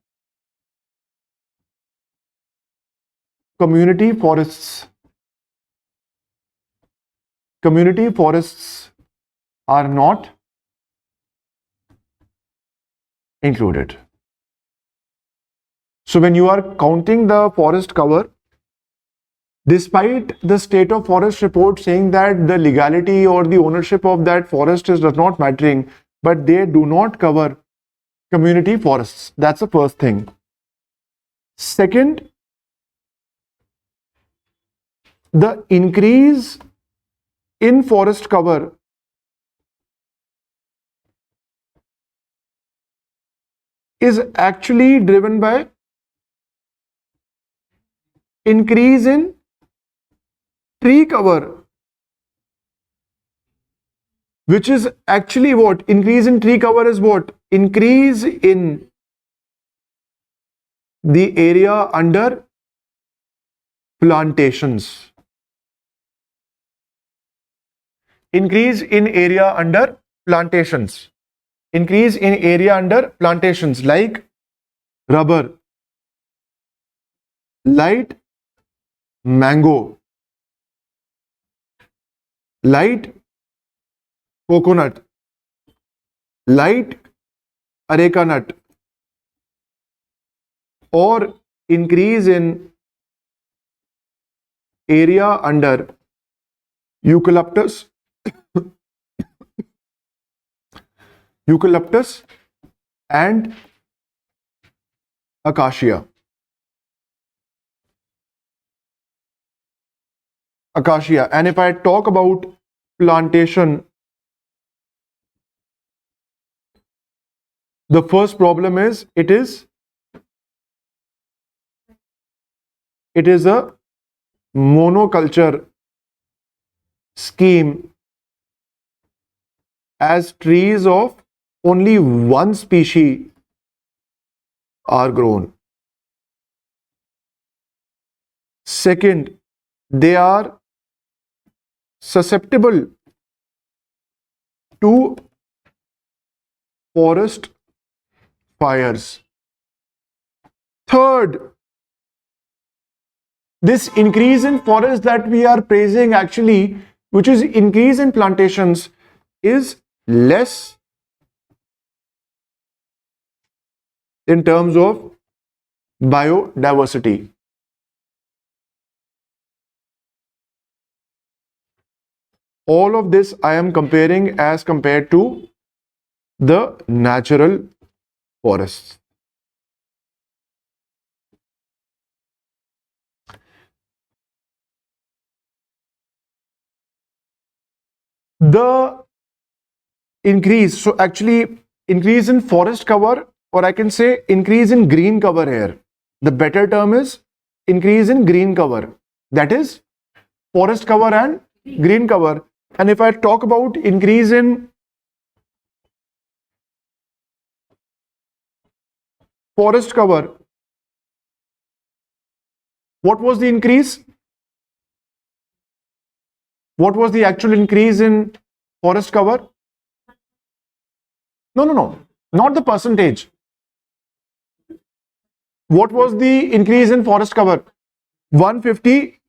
community forests are not included. So when you are counting the forest cover, despite the state of forest report saying that the legality or the ownership of that forest does not mattering, but they do not cover community forests. That's the first thing. Second, the increase in forest cover is actually driven by increase in tree cover, which is actually what? Increase in tree cover is what? Increase in the area under plantations. Increase in area under plantations. Increase in area under plantations like rubber, light mango, light coconut, light areca nut, or increase in area under eucalyptus, and acacia. And if I talk about plantation, the first problem is it is a monoculture scheme, as trees of only one species are grown. Second, they are susceptible to forest fires. Third, this increase in forest that we are praising actually, which is increase in plantations, is less in terms of biodiversity. All of this I am comparing as compared to the natural forests. The increase, so actually increase in forest cover, or I can say increase in green cover here. The better term is increase in green cover. That is forest cover and green cover. And if I talk about increase in forest cover, what was the increase? What was the actual increase in forest cover? No, not the percentage. What was the increase in forest cover? 150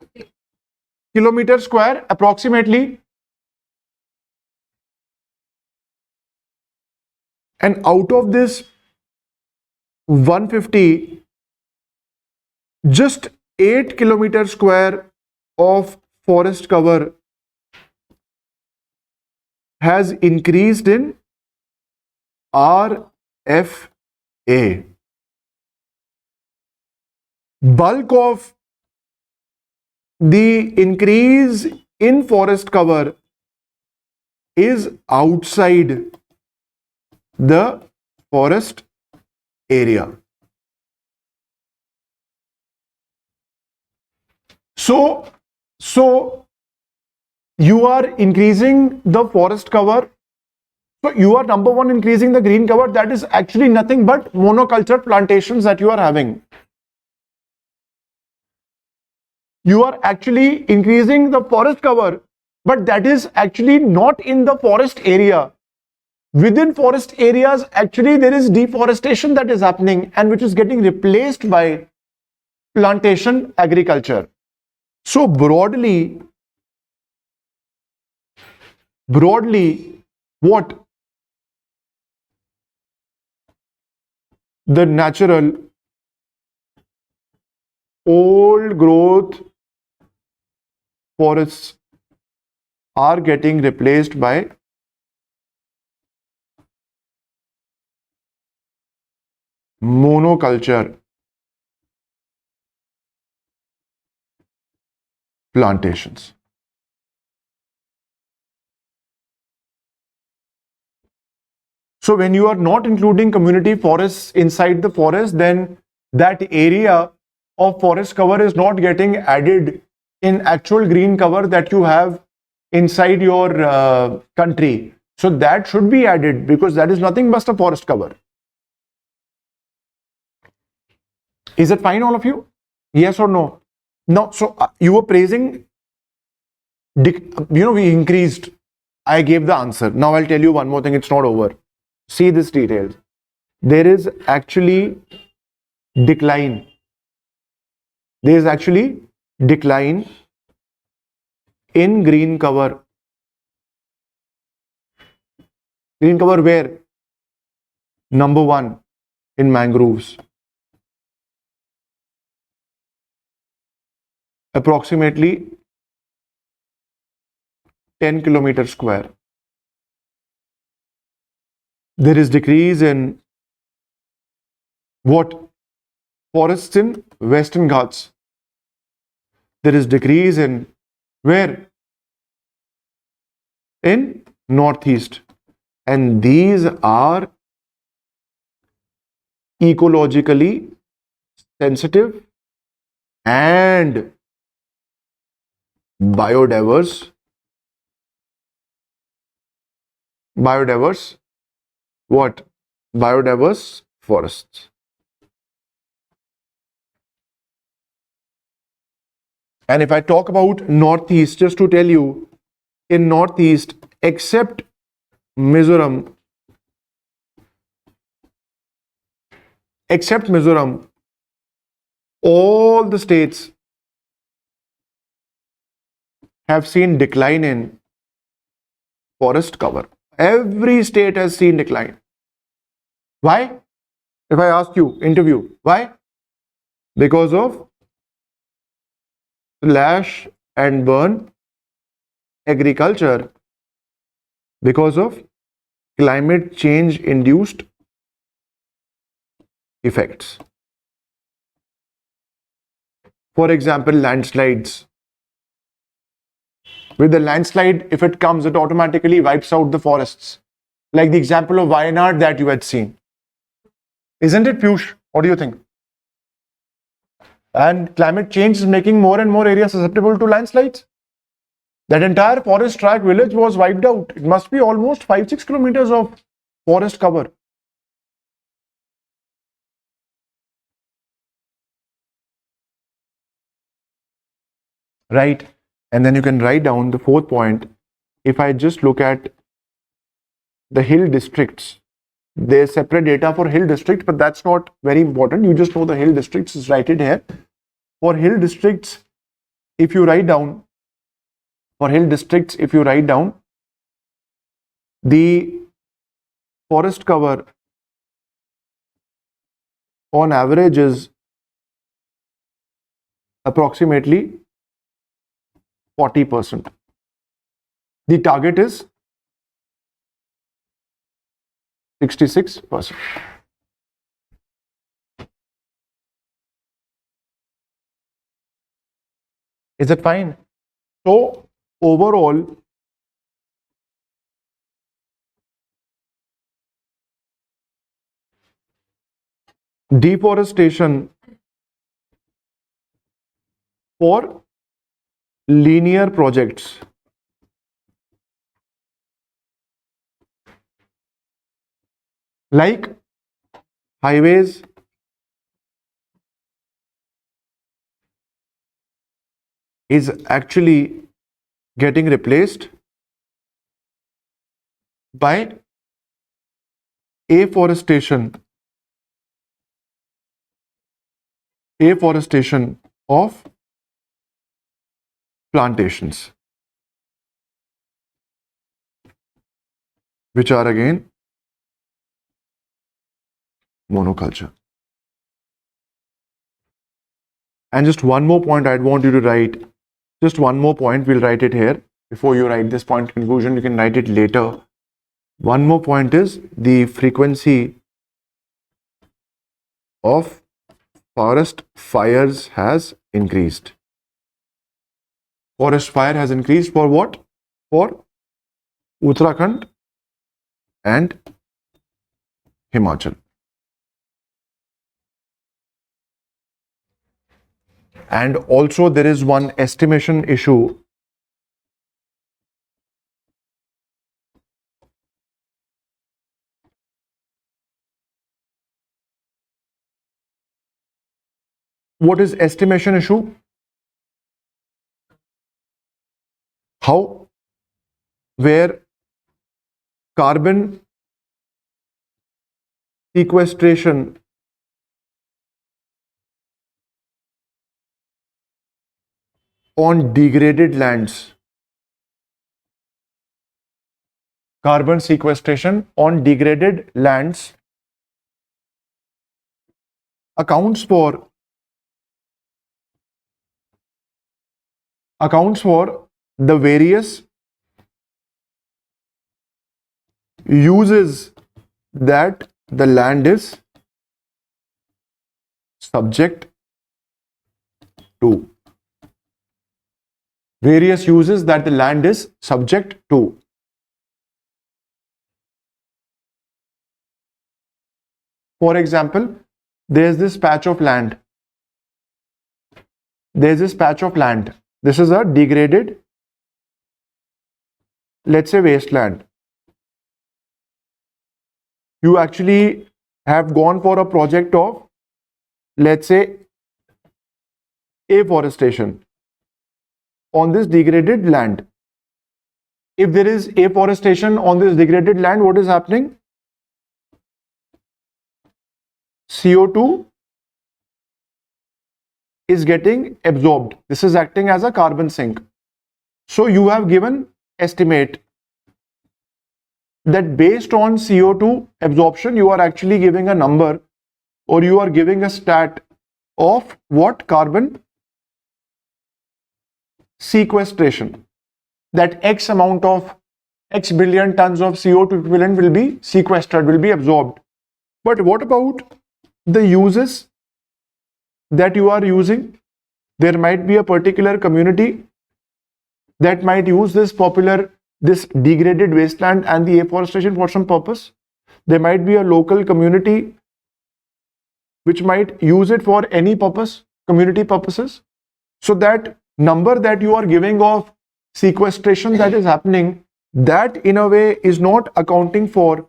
kilometer square approximately. And out of this 150, just 8 kilometer square of forest cover has increased in RFA. Bulk of the increase in forest cover is outside the forest area. So you are increasing the forest cover. So you are number one increasing the green cover. That is actually nothing but monoculture plantations that you are having. You are actually increasing the forest cover, but that is actually not in the forest area. Within forest areas, actually there is deforestation that is happening and which is getting replaced by plantation agriculture. So broadly, what the natural old growth forests are getting replaced by monoculture plantations. So when you are not including community forests inside the forest, then that area of forest cover is not getting added in actual green cover that you have inside your country. So that should be added because that is nothing but a forest cover. Is it fine, all of you? Yes or no? No. So you were praising, we increased. I gave the answer. Now I'll tell you one more thing. It's not over. See this details. There is actually decline. There is actually decline in green cover. Green cover where? Number one, in mangroves. Approximately 10 kilometer square. There is decrease in what? Forests in Western Ghats. There is decrease in where? In Northeast. And these are ecologically sensitive and biodiverse what? Biodiverse forests. And if I talk about Northeast, just to tell you, in Northeast, except Mizoram, all the states have seen decline in forest cover. Every state has seen decline. Why? If I ask you, interview, why? Because of slash and burn agriculture because of climate change induced effects. For example, landslides. With the landslide, if it comes, it automatically wipes out the forests. Like the example of Wayanad that you had seen. Isn't it, Piyush? What do you think? And climate change is making more and more areas susceptible to landslides. That entire forest track village was wiped out. It must be almost 5-6 kilometers of forest cover. Right. And then you can write down the fourth point. If I just look at the hill districts, there's separate data for hill districts, but that's not very important. You just know the hill districts is write it here. For hill districts, if you write down, the forest cover on average is approximately 40%. The target is 66%. Is it fine? So overall, deforestation for linear projects like highways, is actually getting replaced by afforestation of plantations, which are again monoculture. And just one more point I'd want you to write. Just one more point, we'll write it here. Before you write this point conclusion, you can write it later. One more point is the frequency of forest fires has increased. Forest fire has increased for what? For Uttarakhand and Himachal. And also there is one estimation issue. What is estimation issue? How, where carbon sequestration on degraded lands, accounts for the various uses that the land is subject to. Various uses that the land is subject to. For example, there's this patch of land. This is a degraded, let's say, wasteland. You actually have gone for a project of, let's say, afforestation on this degraded land. If there is afforestation on this degraded land, what is happening? CO2 is getting absorbed. This is acting as a carbon sink. So you have given estimate that based on CO2 absorption, you are actually giving a number, or you are giving a stat of what? Carbon sequestration. that X amount of X billion tons of CO2 equivalent will be sequestered, will be absorbed. But what about the uses that you are using? There might be a particular community that might use this degraded wasteland and the afforestation for some purpose. There might be a local community which might use it for any purpose, community purposes. So that number that you are giving of sequestration that is happening, that in a way is not accounting for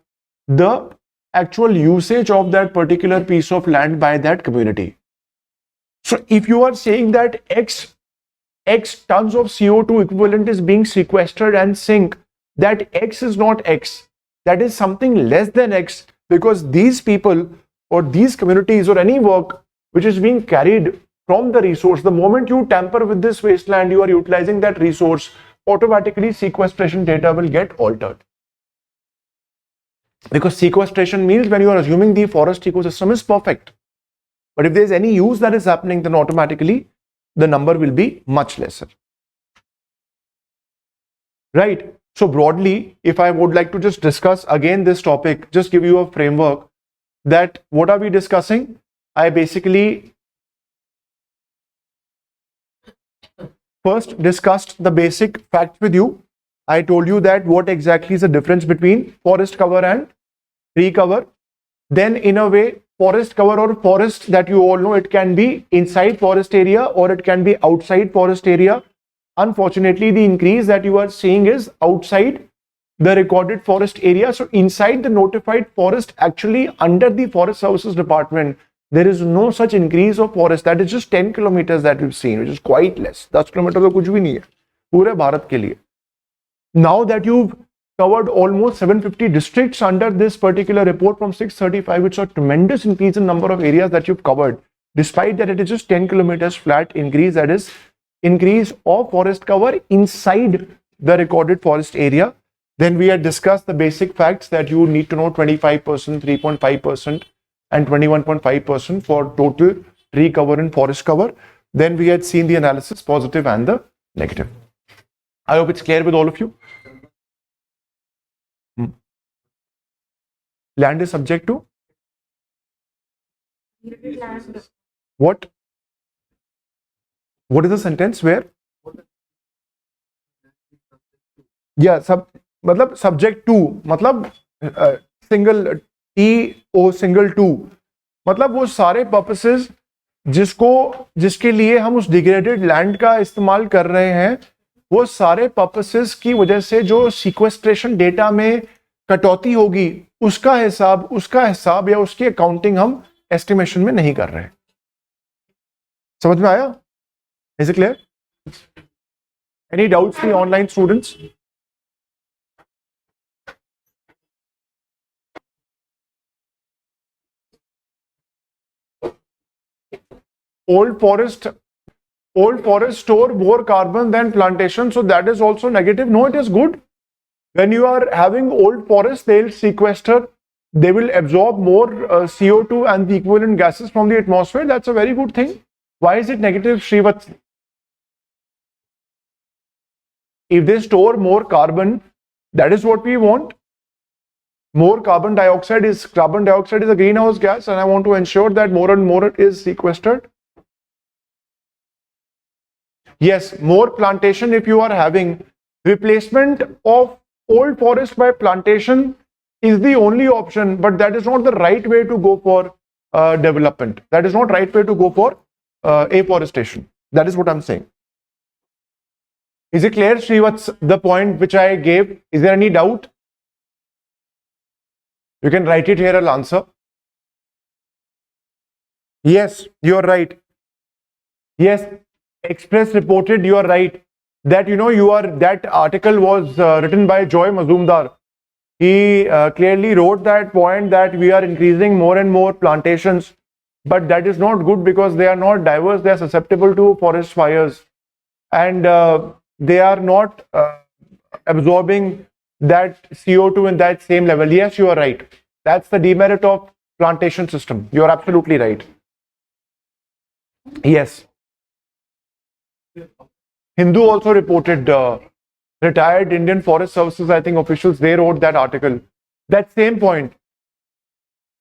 the actual usage of that particular piece of land by that community. So if you are saying that X tons of CO2 equivalent is being sequestered and sink, that X is not X, that is something less than X, because these people or these communities or any work which is being carried from the resource, the moment you tamper with this wasteland, you are utilizing that resource, automatically sequestration data will get altered. Because sequestration means when you are assuming the forest ecosystem is perfect. But if there is any use that is happening, then automatically the number will be much lesser. Right? So broadly, if I would like to just discuss again this topic, just give you a framework that what are we discussing? I basically first discussed the basic facts with you. I told you that what exactly is the difference between forest cover and tree cover. Then in a way, forest cover or forest that you all know, it can be inside forest area or it can be outside forest area. Unfortunately, the increase that you are seeing is outside the recorded forest area. So inside the notified forest, actually under the Forest Services Department, there is no such increase of forest. That is just 10 kilometers that we've seen, which is quite less. 10 kilometers तो कुछ भी नहीं है पूरे भारत के लिए. Now that you've covered almost 750 districts under this particular report from 635, which is a tremendous increase in number of areas that you've covered, despite that it is just 10 kilometers flat increase, that is increase of forest cover inside the recorded forest area. Then we had discussed the basic facts that you need to know: 25%, 3.5% and 21.5% for total tree cover and forest cover. Then we had seen the analysis, positive and the negative. I hope it's clear with all of you. Land is subject to what? What is the sentence where? Yeah, मतलब subject to, मतलब single T O single to, मतलब वो सारे purposes जिसके लिए हम उस degraded land का इस्तेमाल कर रहे हैं, वो सारे पर्पसेस की वजह से जो सीक्वेस्ट्रेशन डेटा में कटौती होगी, उसका हिसाब या उसकी अकाउंटिंग हम एस्टिमेशन में नहीं कर रहे हैं. समझ में आया? Is it clear? Any doubts free online students? Old forest store more carbon than plantation, so that is also negative. No, it is good. When you are having old forest, they'll sequester, they will absorb more CO2 and the equivalent gases from the atmosphere. That's a very good thing. Why is it negative, Srivat? If they store more carbon, that is what we want. More carbon dioxide is a greenhouse gas, and I want to ensure that more and more it is sequestered. Yes, more plantation if you are having. Replacement of old forest by plantation is the only option, but that is not the right way to go for development. That is not right way to go for afforestation. That is what I'm saying. Is it clear, Sri, what's the point which I gave? Is there any doubt? You can write it here, I'll answer. Yes, you are right. Yes, Express reported, you are right, that that article was written by Joy Mazumdar. He clearly wrote that point that we are increasing more and more plantations, but that is not good because they are not diverse, they are susceptible to forest fires, and they are not absorbing that CO2 in that same level. Yes, you are right. That's the demerit of plantation system. You are absolutely right. Yes. Hindu also reported retired Indian Forest Services, I think, officials, they wrote that article. That same point,